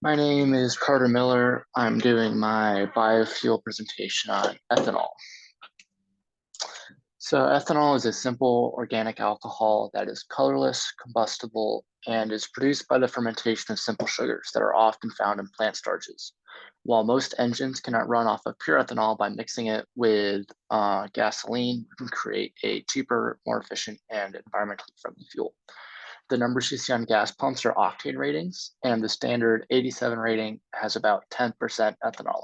My name is Carter Miller. I'm doing my biofuel presentation on ethanol. So ethanol is a simple organic alcohol that is colorless, combustible, and is produced by the fermentation of simple sugars that are often found in plant starches. While most engines cannot run off of pure ethanol by mixing it with gasoline, we can create a cheaper, more efficient, and environmentally friendly fuel. The numbers you see on gas pumps are octane ratings, and the standard 87 rating has about 10% ethanol.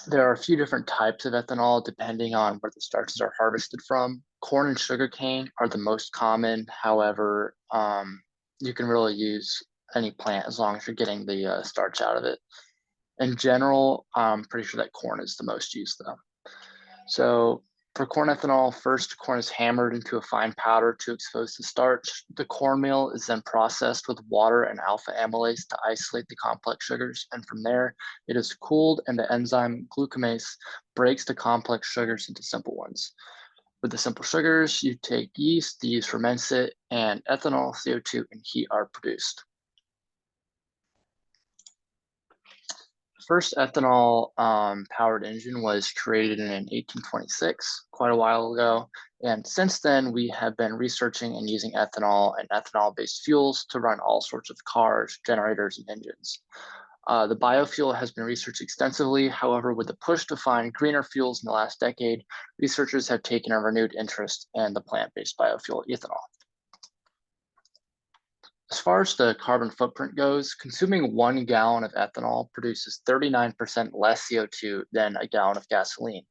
There are a few different types of ethanol depending on where the starches are harvested from. Corn and sugarcane are the most common. However, you can really use any plant as long as you're getting the starch out of it. In general, I'm pretty sure that corn is the most used though. So for corn ethanol, first corn is hammered into a fine powder to expose the starch. The cornmeal is then processed with water and alpha amylase to isolate the complex sugars. And from there, it is cooled and the enzyme glucamase breaks the complex sugars into simple ones. With the simple sugars, you take yeast, the yeast ferments it, and ethanol, CO2, and heat are produced. First ethanol powered engine was created in 1826, quite a while ago. And since then, we have been researching and using ethanol and ethanol based fuels to run all sorts of cars, generators, and engines. The biofuel has been researched extensively. However, with the push to find greener fuels in the last decade, researchers have taken a renewed interest in the plant based biofuel ethanol. As far as the carbon footprint goes, consuming 1 gallon of ethanol produces 39% less CO2 than a gallon of gasoline.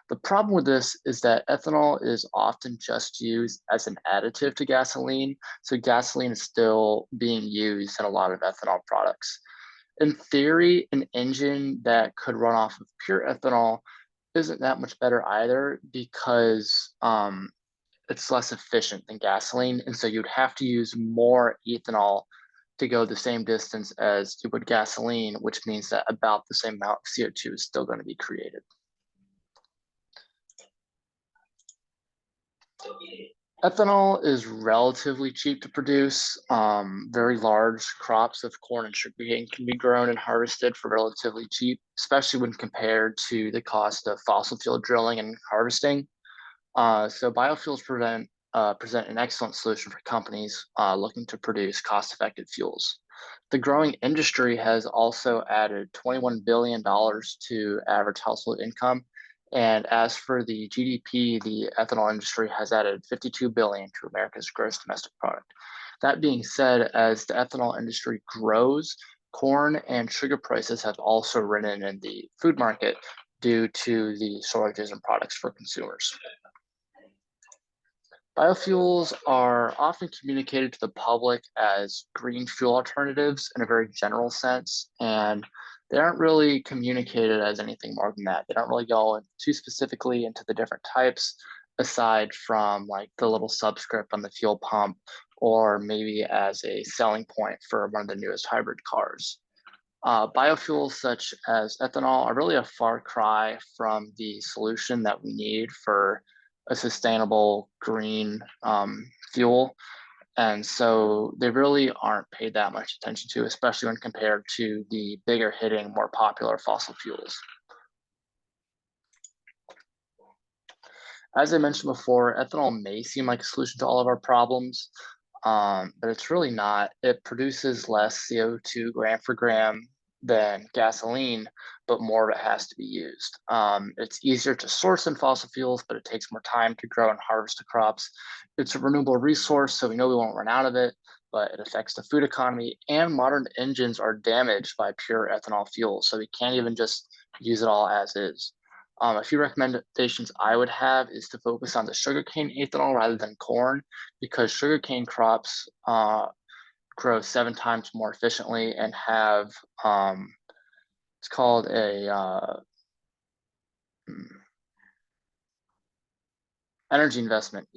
The problem with this is that ethanol is often just used as an additive to gasoline, so gasoline is still being used in a lot of ethanol products. In theory, an engine that could run off of pure ethanol isn't that much better either because it's less efficient than gasoline. And so you'd have to use more ethanol to go the same distance as you would gasoline, which means that about the same amount of CO2 is still going to be created. Ethanol is relatively cheap to produce. Very large crops of corn and sugarcane can be grown and harvested for relatively cheap, especially when compared to the cost of fossil fuel drilling and harvesting. So biofuels present an excellent solution for companies looking to produce cost-effective fuels. The growing industry has also added $21 billion to average household income. And as for the GDP, the ethanol industry has added 52 billion to America's gross domestic product. That being said, as the ethanol industry grows, corn and sugar prices have also risen in the food market due to the shortages in products for consumers. Biofuels are often communicated to the public as green fuel alternatives in a very general sense, and they aren't really communicated as anything more than that. They don't really go too specifically into the different types, aside from like the little subscript on the fuel pump, or maybe as a selling point for one of the newest hybrid cars. Biofuels such as ethanol are really a far cry from the solution that we need for a sustainable green fuel. And so they really aren't paid that much attention to, especially when compared to the bigger hitting, more popular fossil fuels. As I mentioned before, ethanol may seem like a solution to all of our problems, but it's really not. It produces less CO2 gram for gram than gasoline, but more of it has to be used. It's easier to source than fossil fuels, but it takes more time to grow and harvest the crops. It's a renewable resource, so we know we won't run out of it, but it affects the food economy, and modern engines are damaged by pure ethanol fuel, so we can't even just use it all as is. A few recommendations I would have is to focus on the sugarcane ethanol rather than corn, because sugarcane crops grow 7 times more efficiently and have it's called a energy investment.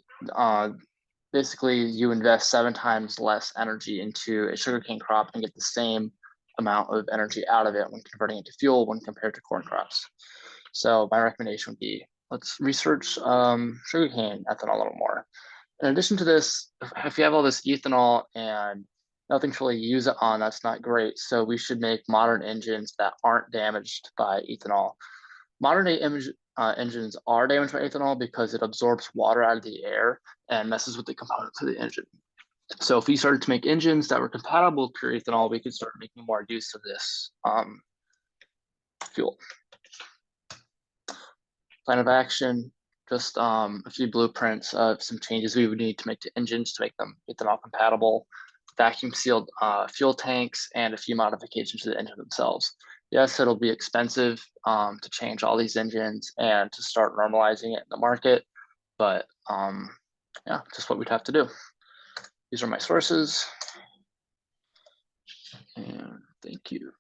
Basically, you invest 7 times less energy into a sugarcane crop and get the same amount of energy out of it when converting it to fuel when compared to corn crops. So my recommendation would be let's research sugarcane ethanol a little more. In addition to this, if you have all this ethanol and nothing to really use it on. That's not great. So we should make modern engines that aren't damaged by ethanol. Modern day engines are damaged by ethanol because it absorbs water out of the air and messes with the components of the engine. So if we started to make engines that were compatible with pure ethanol, we could start making more use of this fuel. Plan of action, just a few blueprints of some changes we would need to make to engines to make them ethanol compatible, vacuum sealed fuel tanks, and a few modifications to the engine themselves. Yes, it'll be expensive to change all these engines and to start normalizing it in the market, but yeah, just what we'd have to do. These are my sources, and thank you.